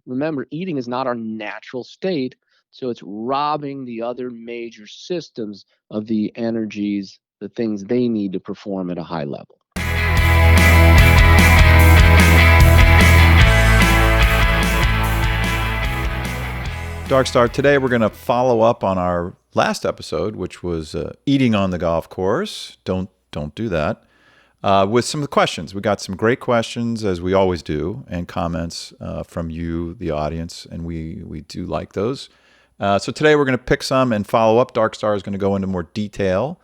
remember, eating is not our natural state, so it's robbing the other major systems of the energies, the things they need to perform at a high level. Dark Star, today we're going to follow up on our last episode, which was eating on the golf course. Don't do that. With some of the questions. We got some great questions, as we always do, and comments from you, the audience, and we do like those. So today we're going to pick some and follow up. Dark Star is going to go into more detail.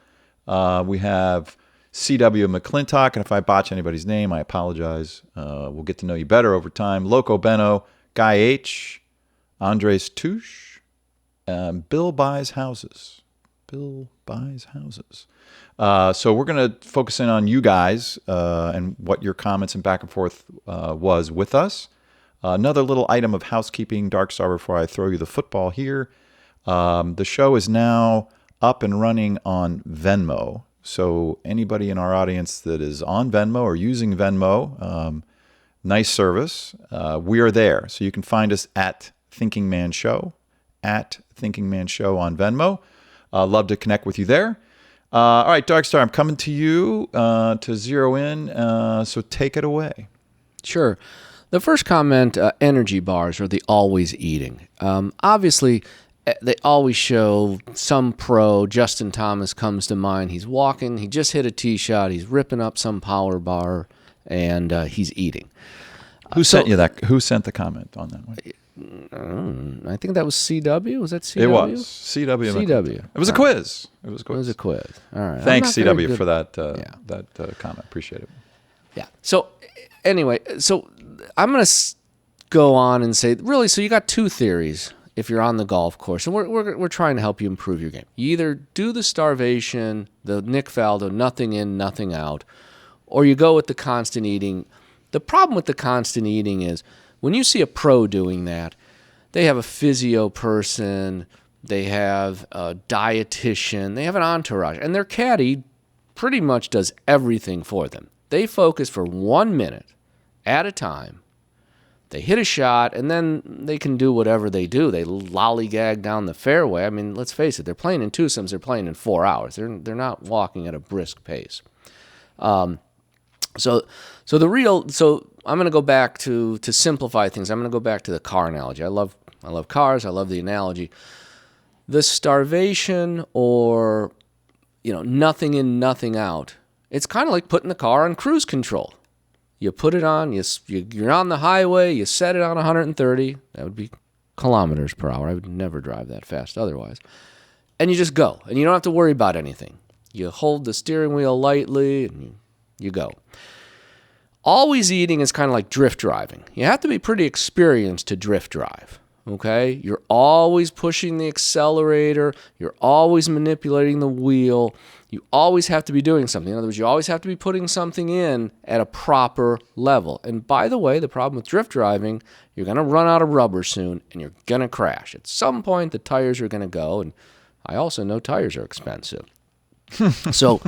We have C.W. McClintock, and if I botch anybody's name, I apologize. We'll get to know you better over time. Loco Beno, Guy H., Andres Touche, Bill Buys Houses. So we're going to focus in on you guys and what your comments and back and forth was with us. Another little item of housekeeping, Dark Star, before I throw you the football here. The show is now up and running on Venmo. So anybody in our audience that is on Venmo or using Venmo, nice service. We are there. So you can find us at Thinking Man Show on Venmo. Love to connect with you there. All right, Dark Star, I'm coming to you to zero in, so take it away. Sure. The first comment, energy bars or the always eating. Obviously, they always show some pro. Justin Thomas comes to mind. He's walking. He just hit a tee shot. He's ripping up some power bar, and he's eating. Who sent you that? Who sent the comment on that one? I think that was CW. Was that CW? It was CW. CW. It was a quiz. It was a quiz. All right. Thanks, CW, for that comment. Appreciate it. Yeah. So anyway, I'm going to go on and say, really, so you got two theories if you're on the golf course, and we're trying to help you improve your game. You either do the starvation, the Nick Faldo, nothing in, nothing out, or you go with the constant eating. The problem with the constant eating is when you see a pro doing that, they have a physio person, they have a dietitian, they have an entourage, and their caddy pretty much does everything for them. They focus for 1 minute at a time. They hit a shot, and then they can do whatever they do. They lollygag down the fairway. I mean, let's face it, they're playing in twosomes, they're playing in 4 hours. They're not walking at a brisk pace. So I'm going to go back to simplify things. I'm going to go back to the car analogy. I love cars. I love the analogy. The starvation or, nothing in, nothing out. It's kind of like putting the car on cruise control. You put it on, you're on the highway, you set it on 130. That would be kilometers per hour. I would never drive that fast otherwise. And you just go, and you don't have to worry about anything. You hold the steering wheel lightly, and you go. Always eating is kind of like drift driving. You have to be pretty experienced to drift drive, okay? You're always pushing the accelerator. You're always manipulating the wheel. You always have to be doing something. In other words, you always have to be putting something in at a proper level. And by the way, the problem with drift driving, you're going to run out of rubber soon, and you're going to crash. At some point, the tires are going to go, and I also know tires are expensive. So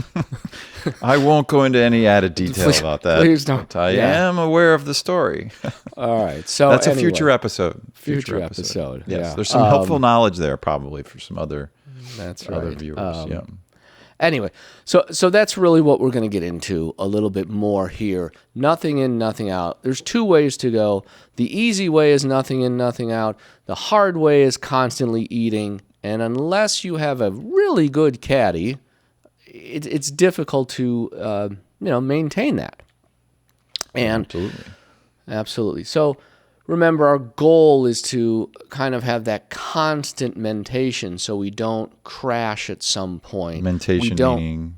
I won't go into any added detail about that. Please don't. I am aware of the story. All right. So that's anyway, a future episode. Future episode. Yes. Yeah. There's some helpful knowledge there probably for some other other viewers. Anyway, so that's really what we're going to get into a little bit more here. Nothing in, nothing out. There's two ways to go. The easy way is nothing in, nothing out. The hard way is constantly eating. And unless you have a really good caddy, it's difficult to maintain that. And absolutely. So remember, our goal is to kind of have that constant mentation so we don't crash at some point. Mentation meaning?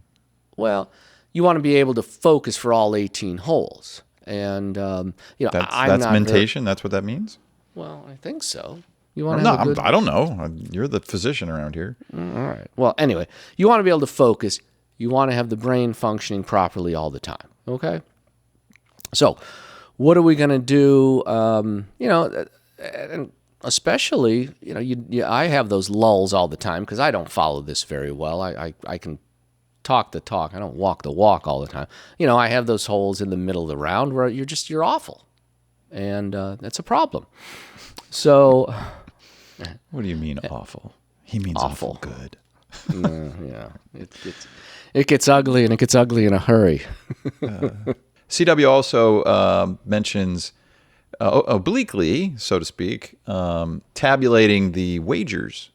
Well, you want to be able to focus for all 18 holes. And, that's mentation? That's what that means? Well, I think so. You want to I don't know. You're the physician around here. All right. Well, anyway, you want to be able to focus. You want to have the brain functioning properly all the time. Okay? So what are we going to do? And especially, I have those lulls all the time because I don't follow this very well. I can talk the talk. I don't walk the walk all the time. I have those holes in the middle of the round where you're awful. and that's a problem. So, What do you mean awful? He means awful good. yeah, it gets ugly, and it gets ugly in a hurry. CW also mentions, obliquely, so to speak, tabulating the wagers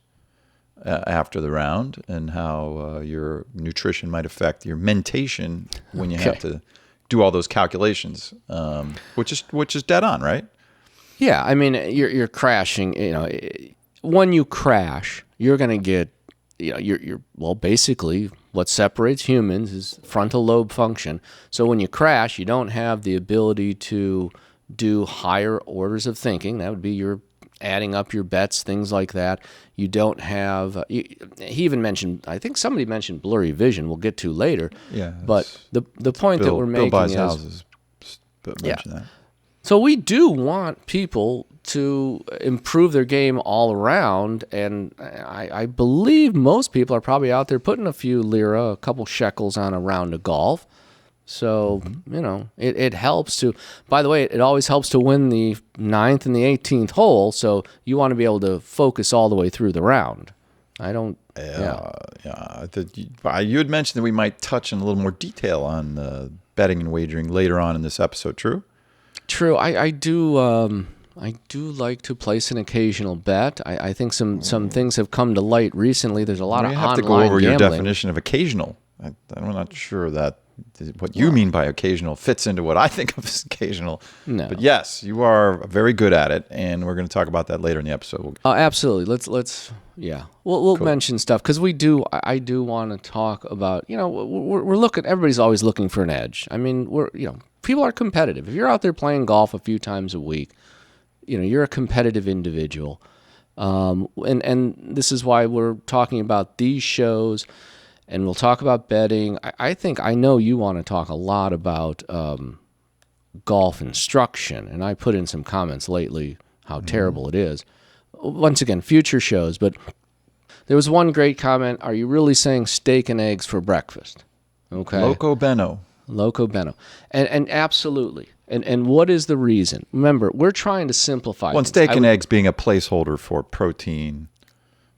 after the round and how your nutrition might affect your mentation when you have to do all those calculations, which is dead on, right? Yeah, I mean, you're crashing. When you crash, you're going to get, well, basically, what separates humans is frontal lobe function. So when you crash, you don't have the ability to do higher orders of thinking. That would be your adding up your bets, things like that. You don't have. He even mentioned. I think somebody mentioned blurry vision. We'll get to later. Yeah. But the point that we're making Bill buys is houses. Mentioned that. So we do want people to improve their game all around, and I believe most people are probably out there putting a few lira, a couple shekels on a round of golf. So, it helps to, by the way, it always helps to win the 9th and the 18th hole, so you want to be able to focus all the way through the round. You had mentioned that we might touch in a little more detail on betting and wagering later on in this episode, true? True. I do like to place an occasional bet. I think some things have come to light recently. There's a lot of online have to go over gambling. your definition of occasional. I'm not sure that what you mean by occasional fits into what I think of as occasional. No. But yes, you are very good at it, and we're going to talk about that later in the episode. Absolutely. Let's We'll cool. mention stuff because I do want to talk about, we're looking, everybody's always looking for an edge. I mean, people are competitive. If you're out there playing golf a few times a week, you're a competitive individual. And this is why we're talking about these shows, and we'll talk about betting. I know you want to talk a lot about golf instruction, and I put in some comments lately how terrible it is. Once again, future shows, but there was one great comment. Are you really saying steak and eggs for breakfast? Okay. Loco Beno. And absolutely. And what is the reason? Remember, we're trying to simplify things. Steak and eggs being a placeholder for protein.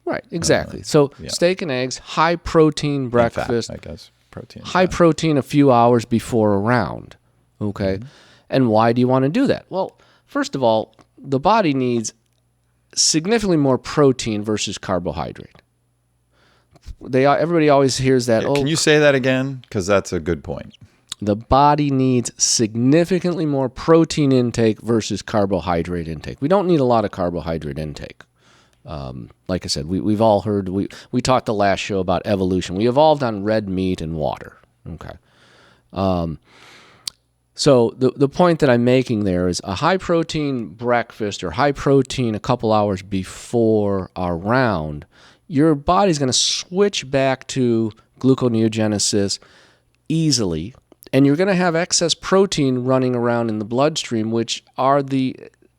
Right, exactly. Steak and eggs, high protein breakfast. And fat, I guess. Protein. High protein a few hours before a round. Okay. Mm-hmm. And why do you want to do that? Well, first of all, the body needs significantly more protein versus carbohydrate. Everybody always hears that. Can you say that again? Because that's a good point. The body needs significantly more protein intake versus carbohydrate intake. We don't need a lot of carbohydrate intake. Like I said, we've all heard, we talked the last show about evolution. We evolved on red meat and water. Okay. So the point that I'm making there is a high protein breakfast or high protein a couple hours before our round, your body's going to switch back to gluconeogenesis easily, and you're going to have excess protein running around in the bloodstream, which are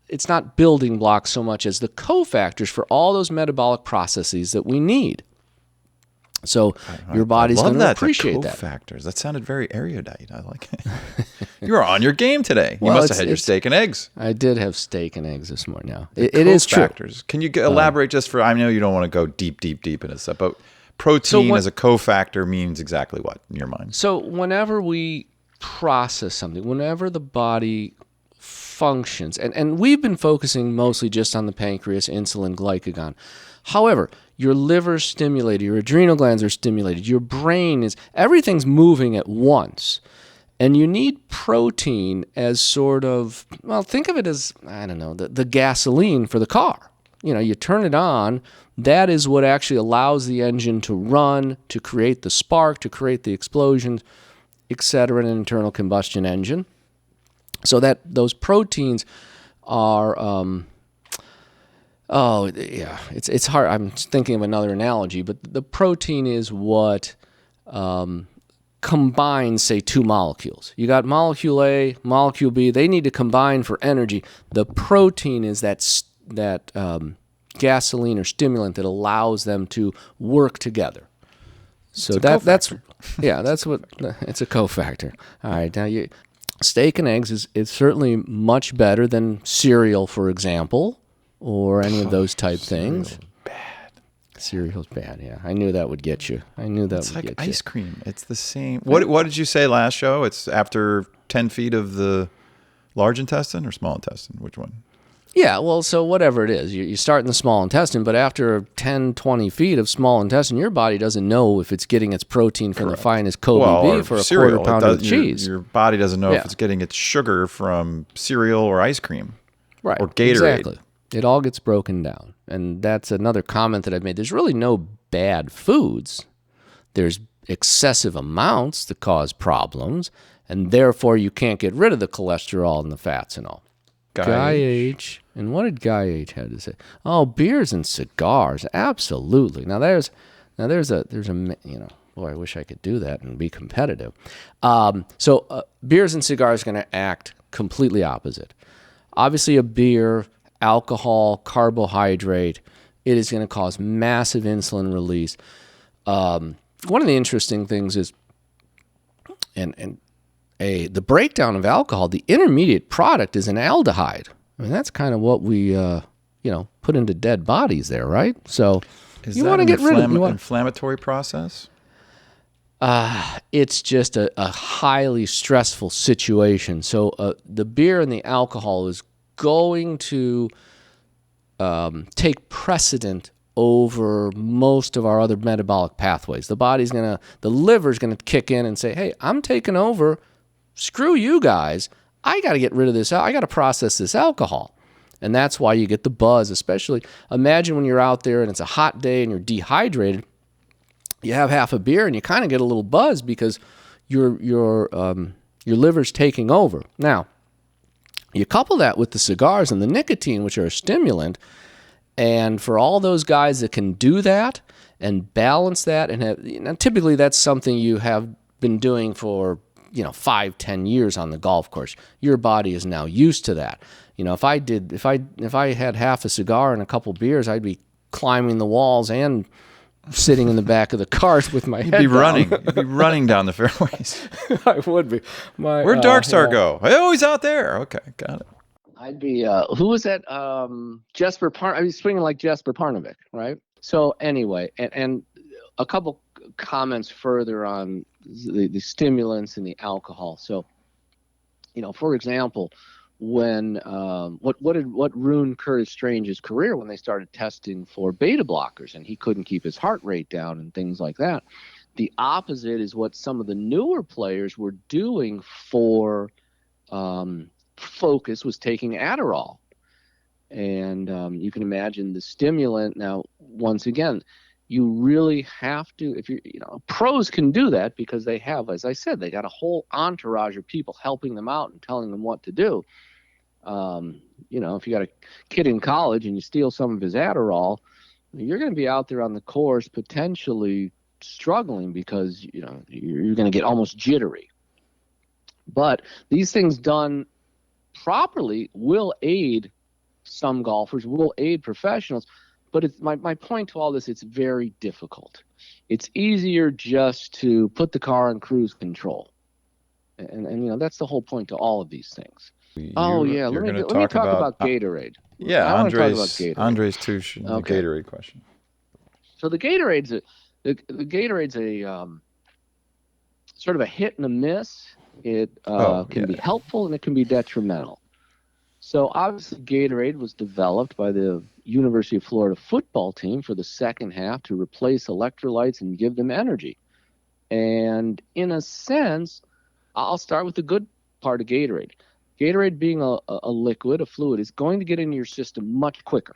it's not building blocks so much as the cofactors for all those metabolic processes that we need. So your body's going to appreciate that. Cofactors. That sounded very erudite. I like it. You're on your game today. You must have had your steak and eggs. I did have steak and eggs this morning. Now it is true. Can you elaborate just for? I know you don't want to go deep into stuff, but protein as a cofactor means exactly what in your mind? So whenever we process something, whenever the body functions, and we've been focusing mostly just on the pancreas, insulin, glycagon. However, your liver's stimulated, your adrenal glands are stimulated, your brain everything's moving at once. And you need protein as sort of, think of it as, the gasoline for the car. You turn it on, that is what actually allows the engine to run, to create the spark, to create the explosion, etc., in an internal combustion engine. So that those proteins are, it's hard. I'm thinking of another analogy, but the protein is what combines, say, two molecules. You got molecule A, molecule B. They need to combine for energy. The protein is that gasoline or stimulant that allows them to work together. So that's what it's a cofactor. All right, now steak and eggs is certainly much better than cereal, for example, or any of those type things. Cereal's bad, yeah. I knew that would get you. It's like ice cream. It's the same. What did you say last show? It's after 10 feet of the large intestine or small intestine? Which one? Yeah, well, so whatever it is, you start in the small intestine, but after 10, 20 feet of small intestine, your body doesn't know if it's getting its protein from the finest Kobe beef or a cereal. quarter pound of cheese. Your body doesn't know if it's getting its sugar from cereal or ice cream. Right. Or Gatorade. Exactly. It all gets broken down. And that's another comment that I've made. There's really no bad foods. There's excessive amounts that cause problems, and therefore you can't get rid of the cholesterol and the fats and all. Guy H. And what did Guy H have to say? Oh, beers and cigars, absolutely. Now there's a boy, I wish I could do that and be competitive. So beers and cigars are going to act completely opposite. Obviously, a beer, alcohol, carbohydrate, it is going to cause massive insulin release. One of the interesting things is, the breakdown of alcohol, the intermediate product is an aldehyde. I mean, that's kind of what we, put into dead bodies there, right? So you want to get rid of an inflammatory process? It's just a highly stressful situation. So the beer and the alcohol is going to take precedent over most of our other metabolic pathways. The liver's going to kick in and say, hey, I'm taking over. Screw you guys. I got to get rid of this. I got to process this alcohol. And that's why you get the buzz, especially imagine when you're out there and it's a hot day and you're dehydrated. You have half a beer and you kind of get a little buzz because your liver's taking over. Now, you couple that with the cigars and the nicotine, which are a stimulant, and for all those guys that can do that and balance that, and typically that's something you have been doing for 5-10 years on the golf course. Your body is now used to that. If I had half a cigar and a couple beers, I'd be climbing the walls and sitting in the back of the cars with my head down. You'd be running down the fairways. I would be. Where'd Darkstar go? Oh, he's out there. Okay, got it. I'd be, who was that? Jesper I'd be swinging like Jesper Parnevik, right? So anyway, and a couple comments further on the stimulants and the alcohol. So, for example, when what ruined Curtis Strange's career when they started testing for beta blockers and he couldn't keep his heart rate down and things like that. The opposite is what some of the newer players were doing for focus, was taking Adderall. And you can imagine the stimulant. Now, once again, you really have to, if pros can do that because they have, as I said, they got a whole entourage of people helping them out and telling them what to do. If you got a kid in college and you steal some of his Adderall, you're going to be out there on the course potentially struggling because, you're going to get almost jittery. But these things done properly will aid some golfers, will aid professionals. But it's my point to all this, it's very difficult. It's easier just to put the car on cruise control. And that's the whole point to all of these things. Let me talk about Gatorade. Yeah, Andres Touche, the Gatorade question. So the Gatorade's a sort of a hit and a miss. It can be helpful and it can be detrimental. So obviously Gatorade was developed by the University of Florida football team for the second half to replace electrolytes and give them energy. And in a sense, I'll start with the good part of Gatorade. Gatorade being a liquid, a fluid, is going to get into your system much quicker.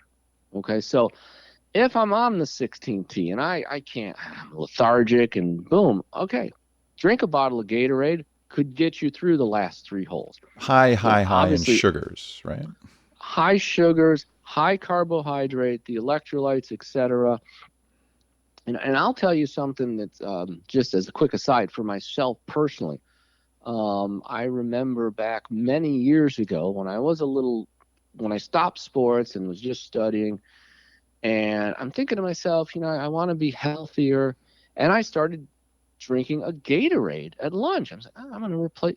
Okay, so if I'm on the 16th tee and I can't, I'm lethargic and boom, okay, drink a bottle of Gatorade, could get you through the last 3 holes. High in sugars, right? High sugars, high carbohydrate, the electrolytes, etc. And I'll tell you something that's just as a quick aside for myself personally. I remember back many years ago when I stopped sports and was just studying, and I'm thinking to myself, I want to be healthier, and I started drinking a Gatorade at lunch. I was like, I'm going to replace.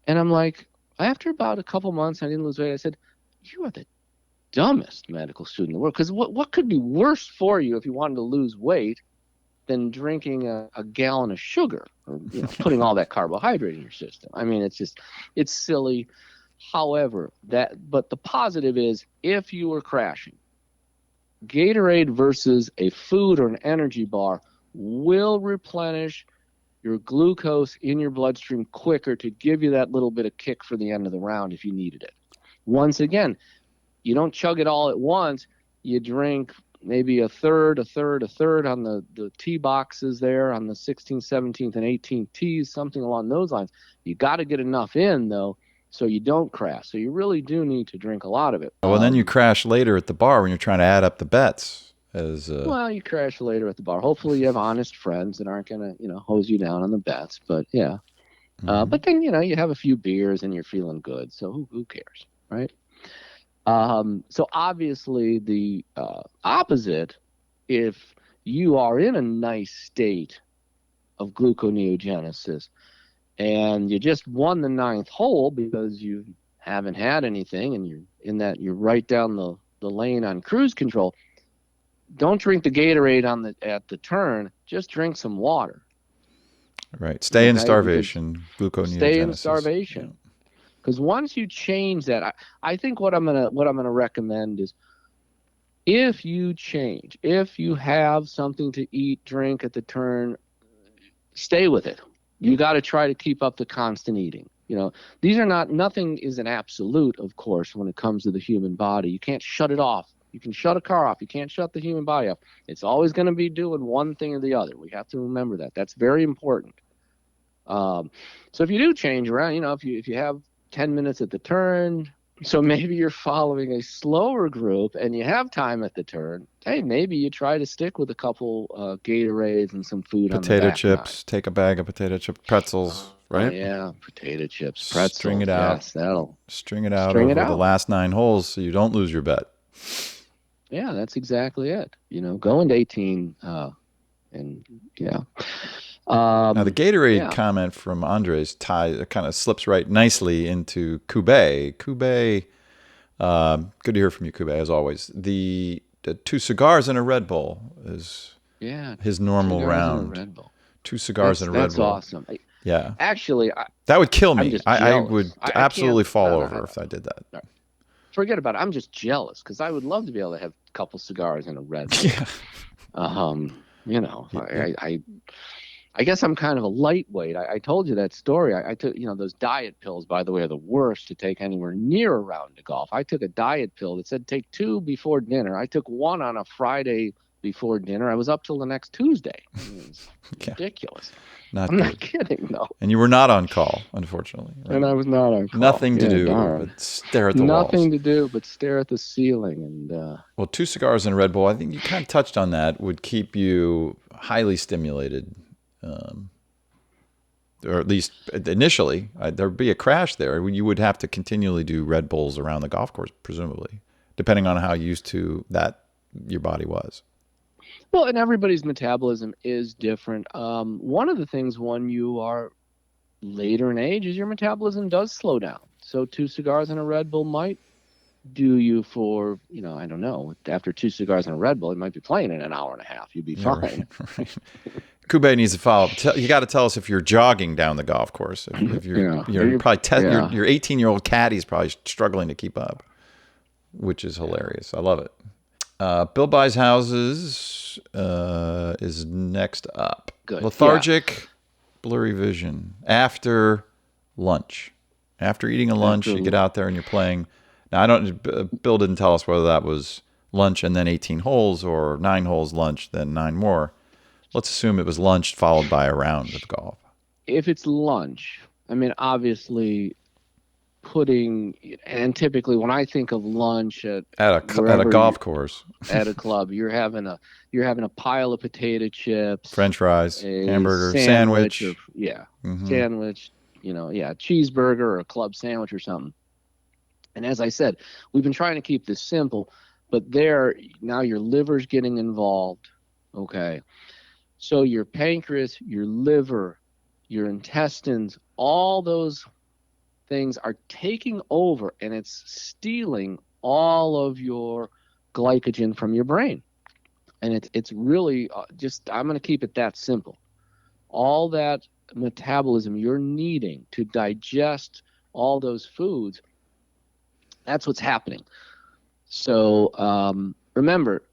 And I'm like, after about a couple months, I didn't lose weight. I said, you are the dumbest medical student in the world. Because what could be worse for you if you wanted to lose weight than drinking a gallon of sugar or putting all that carbohydrate in your system? I mean, it's silly. However, but the positive is if you were crashing, Gatorade versus a food or an energy bar will replenish your glucose in your bloodstream quicker to give you that little bit of kick for the end of the round if you needed it. Once again, you don't chug it all at once. You drink maybe a third on the tee boxes there on the 16th, 17th, and 18th tees, something along those lines. You got to get enough in, though, so you don't crash. So you really do need to drink a lot of it. Well, then you crash later at the bar when you're trying to add up the bets. Well, you crash later at the bar. Hopefully you have honest friends that aren't going to, hose you down on the bets. But, yeah. But then, you have a few beers and you're feeling good. So who cares, right? So obviously the opposite, if you are in a nice state of gluconeogenesis and you just won the ninth hole because you haven't had anything and you're right down the lane on cruise control, don't drink the Gatorade at the turn, just drink some water. Right. Stay in starvation, gluconeogenesis. Stay in starvation. Yeah. Because once you change that, I think what I'm gonna recommend is if you have something to eat, drink at the turn, stay with it. You got to try to keep up the constant eating. Nothing is an absolute, of course, when it comes to the human body. You can't shut it off. You can shut a car off. You can't shut the human body off. It's always going to be doing one thing or the other. We have to remember that. That's very important. So if you do change around, if you have 10 minutes at the turn, so maybe you're following a slower group and you have time at the turn, hey, maybe you try to stick with a couple Gatorades and some food potato on the back chips. Take a bag of potato chip pretzels, right? Yeah, potato chips, pretzels. String it out. Yes, that'll string it out over the last 9 holes so you don't lose your bet. Yeah, that's exactly it. Go into 18 and yeah. Now, the Gatorade comment from Andres kind of slips right nicely into Kube. Kube, good to hear from you, Kube, as always. The 2 cigars and a Red Bull is his normal round. 2 cigars and a Red Bull. That's awesome. Yeah. Actually, that would kill me. I would absolutely fall over if I did that. Forget about it. I'm just jealous because I would love to be able to have a couple cigars and a Red Bull. Yeah. I guess I'm kind of a lightweight. I told you that story. I took, those diet pills, by the way, are the worst to take anywhere near a round of golf. I took a diet pill that said take 2 before dinner. I took 1 on a Friday before dinner. I was up till the next Tuesday. It's ridiculous. I'm not kidding, though. And you were not on call, unfortunately. Right? And I was not on call. Nothing to do but stare at the walls. Nothing to do but stare at the ceiling. And well, 2 cigars and a Red Bull, I think you kind of touched on that, would keep you highly stimulated. Or at least initially, there'd be a crash there. You would have to continually do Red Bulls around the golf course, presumably, depending on how used to that your body was. Well, and everybody's metabolism is different. One of the things when you are later in age is your metabolism does slow down. So 2 cigars and a Red Bull might do you for, I don't know, after 2 cigars and a Red Bull, it might be playing in an hour and a half. You'd be fine. Right. Kube needs to follow up. You got to tell us if you're jogging down the golf course. If you're probably your 18-year-old caddy's probably struggling to keep up, which is hilarious. I love it. Bill Buys Houses is next up. Good. Lethargic, blurry vision after lunch. After eating a lunch, you get out there and you're playing. Now, Bill didn't tell us whether that was lunch and then 18 holes or 9 holes lunch, then 9 more. Let's assume it was lunch followed by a round of golf. If it's lunch, I mean, obviously and typically when I think of lunch at a golf course, at a club, you're having a pile of potato chips, French fries, hamburger, sandwich. Sandwich, cheeseburger or a club sandwich or something. And as I said, we've been trying to keep this simple, but now your liver's getting involved. Okay. So your pancreas, your liver, your intestines, all those things are taking over, and it's stealing all of your glycogen from your brain. And it's really just, I'm going to keep it that simple. All that metabolism you're needing to digest all those foods, that's what's happening. So remember,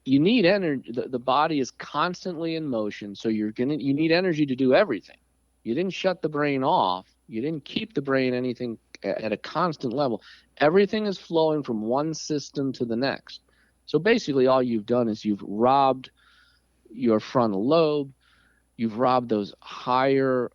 you need energy. The body is constantly in motion, so you need energy to do everything. You didn't shut the brain off. You didn't keep the brain anything at a constant level. Everything is flowing from one system to the next. So basically, all you've done is you've robbed your frontal lobe. You've robbed those higher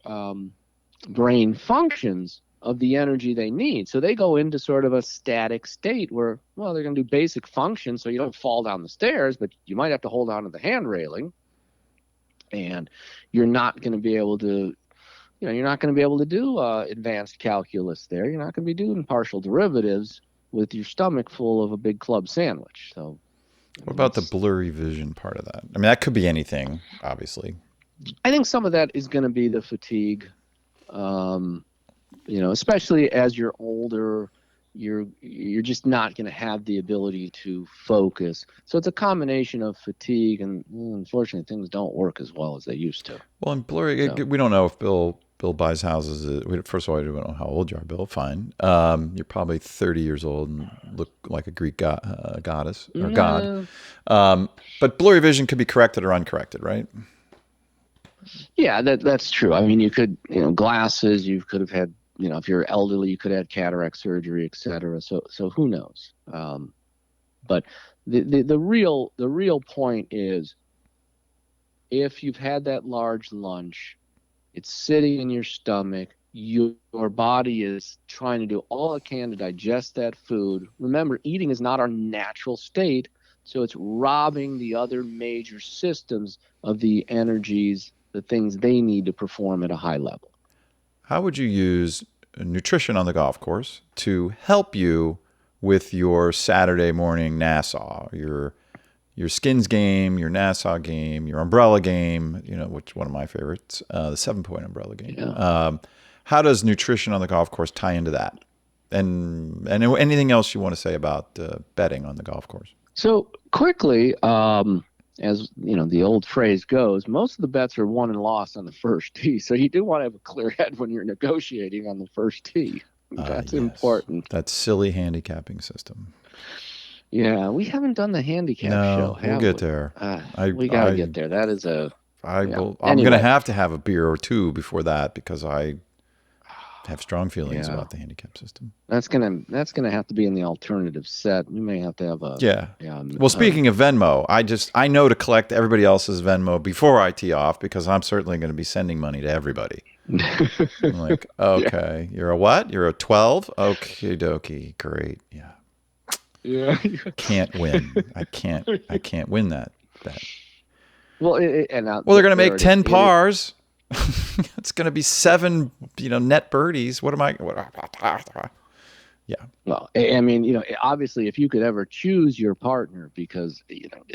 brain functions of the energy they need. So they go into sort of a static state where, well, they're going to do basic functions so you don't fall down the stairs, but you might have to hold on to the hand railing. And you're not going to be able to, you're not going to be able to do advanced calculus there. You're not going to be doing partial derivatives with your stomach full of a big club sandwich. So what about the blurry vision part of that? I mean, that could be anything, obviously. I think some of that is going to be the fatigue. Especially as you're older, you're just not going to have the ability to focus. So it's a combination of fatigue, and unfortunately, things don't work as well as they used to. Well, and blurry, we don't know if Bill buys houses. First of all, we don't know how old you are, Bill. Fine. You're probably 30 years old and look like a Greek goddess or god. But blurry vision could be corrected or uncorrected, right? Yeah, that's true. I mean, you could, glasses, you could have had, if you're elderly, you could have had cataract surgery, et cetera. So who knows? But the real point is, if you've had that large lunch, it's sitting in your stomach, your body is trying to do all it can to digest that food. Remember, eating is not our natural state, so it's robbing the other major systems of the energies, the things they need to perform at a high level. How would you use nutrition on the golf course to help you with your Saturday morning Nassau, your skins game, your Nassau game, your umbrella game, which one of my favorites, the 7-point umbrella game. Yeah. How does nutrition on the golf course tie into that? And anything else you want to say about betting on the golf course? So quickly, as the old phrase goes, most of the bets are won and lost on the first tee. So you do want to have a clear head when you're negotiating on the first tee. That's important. That silly handicapping system. Yeah, we haven't done the handicap show. We'll get there. We got to get there. That is I'm going to have a beer or two before that because I have strong feelings about the handicap system. That's gonna have to be in the alternative set. We may have to have a Well, speaking of Venmo, I know to collect everybody else's Venmo before I tee off because I'm certainly going to be sending money to everybody. I'm like, okay, you're a what? You're a 12? Okie dokie, great, yeah. Yeah. Can't win. I can't win that bet. Well, they're going to make 10 pars. It's going to be 7, net birdies. What am I? Yeah. Well, I mean, obviously, if you could ever choose your partner, because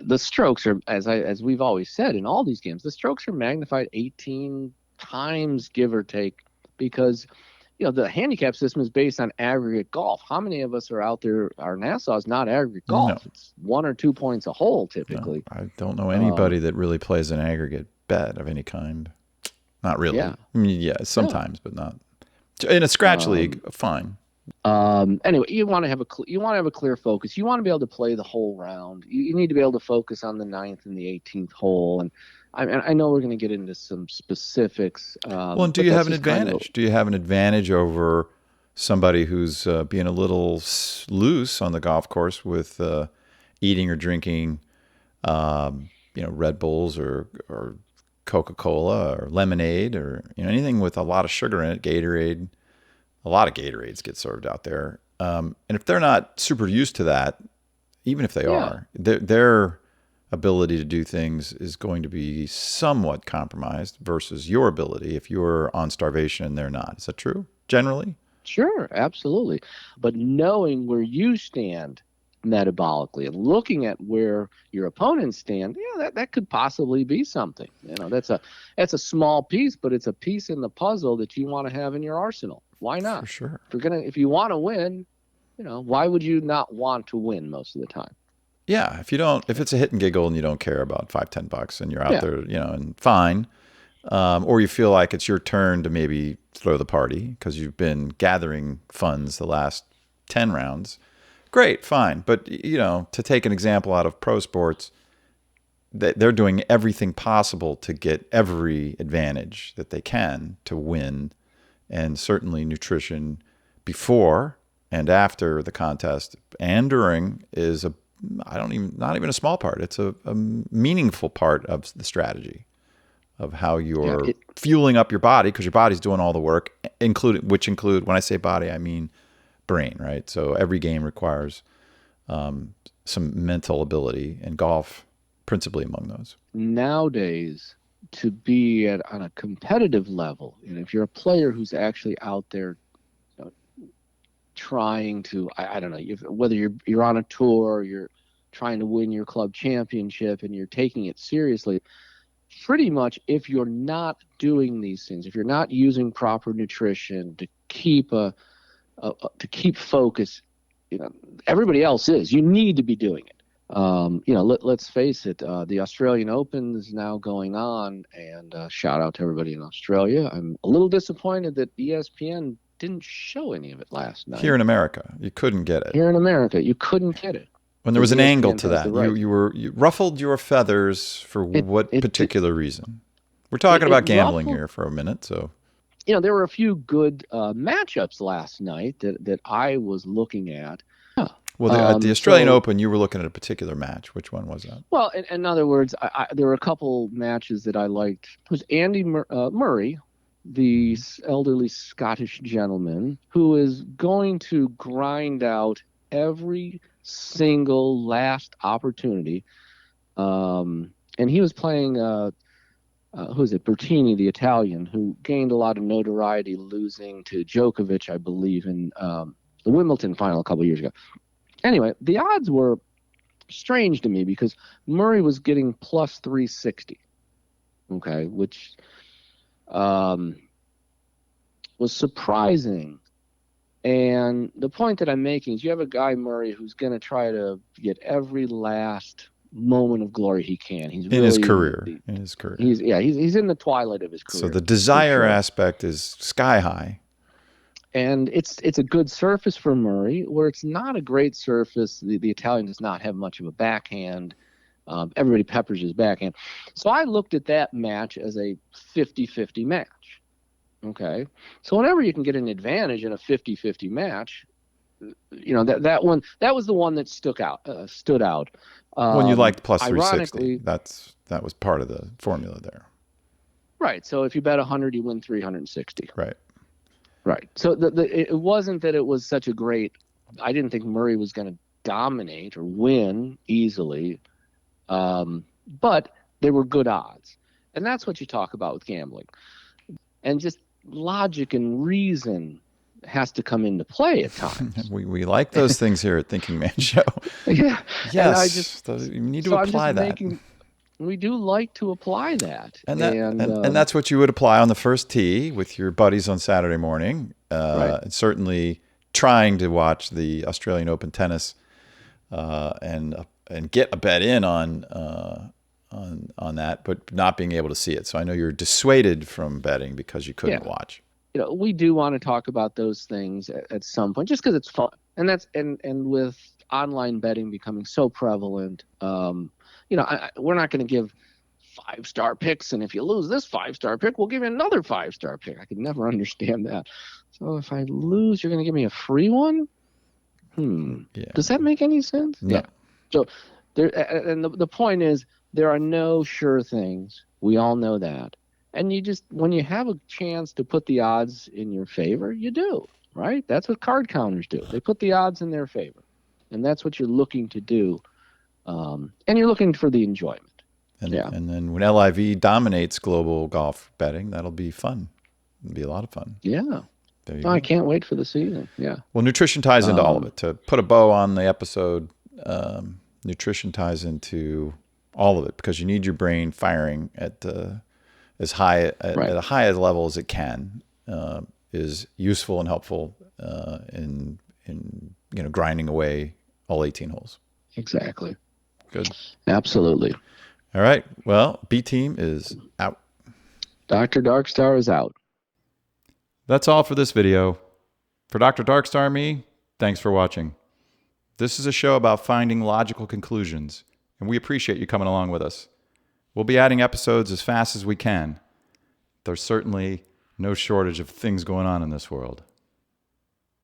the strokes are, as we've always said in all these games, the strokes are magnified 18 times, give or take, because the handicap system is based on aggregate golf. How many of us are out there? Our Nassau is not aggregate golf. No. It's 1 or 2 points a hole typically. No, I don't know anybody that really plays an aggregate bet of any kind. Not really. Yeah. I mean, sometimes, but not in a scratch league. Fine. Anyway, you want to have a clear focus. You want to be able to play the whole round. You need to be able to focus on the 9th and the 18th hole. And I know we're going to get into some specifics. Well, and do you have an advantage? Do you have an advantage over somebody who's being a little loose on the golf course with eating or drinking, Red Bulls or Coca-Cola or lemonade or anything with a lot of sugar in it, Gatorade? A lot of Gatorades get served out there. And if they're not super used to that, even if they are, their ability to do things is going to be somewhat compromised versus your ability if you're on starvation and they're not. Is that true, generally? Sure, absolutely. But knowing where you stand metabolically and looking at where your opponents stand, that could possibly be something. That's a small piece, but it's a piece in the puzzle that you want to have in your arsenal. Why not? For sure. If you want to win, why would you not want to win most of the time? Yeah, if it's a hit and giggle and you don't care about $5-10 and you're out Yeah. there, and fine, or you feel like it's your turn to maybe throw the party because you've been gathering funds the last 10 rounds, great, fine. But to take an example out of pro sports, they're doing everything possible to get every advantage that they can to win, and certainly nutrition before and after the contest and during is not even a small part. It's a meaningful part of the strategy of how you're fueling up your body, because your body's doing all the work, which include, when I say body, I mean brain, right? So every game requires some mental ability, and golf principally among those. Nowadays, to be on a competitive level, if you're a player who's actually out there trying to, I don't know, whether you're on a tour, you're trying to win your club championship, and you're taking it seriously, pretty much if you're not doing these things, if you're not using proper nutrition to keep focus, everybody else is. You need to be doing it. Let's face it, the Australian Open is now going on, and shout out to everybody in Australia. I'm a little disappointed that ESPN didn't show any of it last night. Here in America, you couldn't get it. Here in America, you couldn't get it. When there was an angle to that, you ruffled your feathers for what particular reason? We're talking about gambling here for a minute, so. There were a few good matchups last night that I was looking at. Well, at the Australian Open, you were looking at a particular match. Which one was that? Well, in other words, there were a couple matches that I liked. It was Andy Murray, the elderly Scottish gentleman, who is going to grind out every single last opportunity. And he was playing, who is it? Bertini, the Italian, who gained a lot of notoriety losing to Djokovic, I believe, in the Wimbledon final a couple years ago. Anyway, the odds were strange to me because Murray was getting plus 360, okay, which was surprising. And the point that I'm making is you have a guy, Murray, who's going to try to get every last moment of glory he can. He's in his career. He's in the twilight of his career. So the desire aspect is sky high. And it's a good surface for Murray, where it's not a great surface. The Italian does not have much of a backhand. Everybody peppers his backhand. So I looked at that match as a 50-50 match. Okay. So whenever you can get an advantage in a 50-50 match, that was the one that stood out. When you liked plus 360, that was part of the formula there. Right. So if you bet 100, you win 360. Right. Right. So it wasn't that it was such a great. I didn't think Murray was going to dominate or win easily, but there were good odds, and that's what you talk about with gambling, and just logic and reason has to come into play at times. we like those things here at Thinking Man Show. Yeah. Yes. You need to apply that. We do like to apply that. And that's what you would apply on the first tee with your buddies on Saturday morning. Right. And certainly trying to watch the Australian Open tennis and get a bet in on that, but not being able to see it. So I know you're dissuaded from betting because you couldn't watch. We do want to talk about those things at some point, just because it's fun. And with online betting becoming so prevalent, we're not going to give 5-star picks, and if you lose this 5-star pick, we'll give you another 5-star pick. I could never understand that. So if I lose, you're going to give me a free one? Yeah. Does that make any sense? No. Yeah. So the point is, there are no sure things. We all know that. And when you have a chance to put the odds in your favor, you do, right? That's what card counters do. They put the odds in their favor. And that's what you're looking to do. And you're looking for the enjoyment. And then when LIV dominates global golf betting, that'll be fun. It'll be a lot of fun. Yeah. I can't wait for the season. Yeah. Well, nutrition ties into all of it. To put a bow on the episode, nutrition ties into all of it because you need your brain firing at as high at a high level as it can. is useful and helpful in grinding away all 18 holes. Exactly. Good. Absolutely. All right. Well, B team is out. Dr. Darkstar is out. That's all for this video. For Dr. Darkstar and me, thanks for watching. This is a show about finding logical conclusions, and we appreciate you coming along with us. We'll be adding episodes as fast as we can. There's certainly no shortage of things going on in this world.